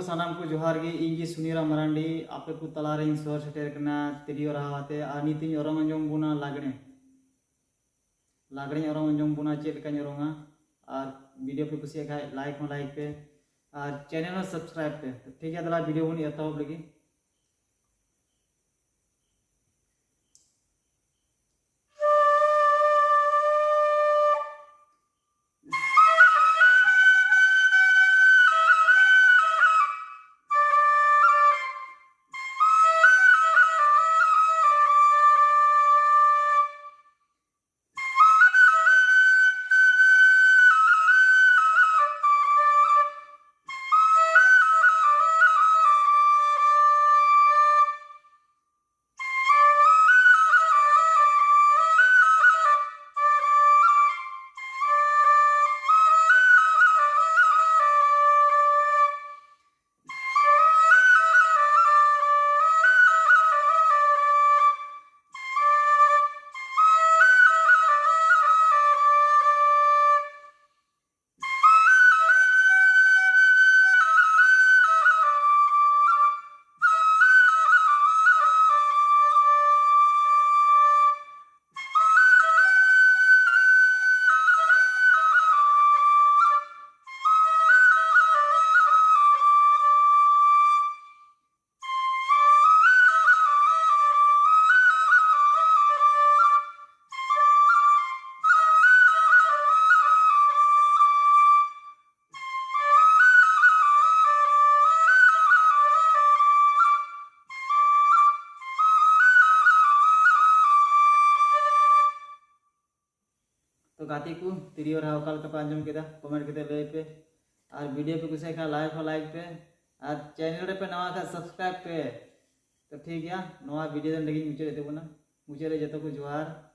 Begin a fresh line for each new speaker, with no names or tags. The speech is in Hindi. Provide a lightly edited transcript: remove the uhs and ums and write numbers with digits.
सानाम को जोहार गे इंगी सुनीरा मरांडी आपे को तलारे सोर सेटेर कना तिरियो रहाते आ नीति ओरंग अंजम बुना लागणे लागणे ओरंग अंजम बुना चेक का ओरंगा और वीडियो पे कुछ लाइक पे और चैनल सब्सक्राइब पे। तो ठीक है दला वीडियो बन एतहब लगी। तो गाती को तिरियो रहा काल का आंजम केदा कमेंट के लय पे और वीडियो पे कुछ लाइक पे और चैनल पे नवा का सब्सक्राइब पे। तो ठीक है नवा वीडियो लगी मुझे मुझे जो को जोहार।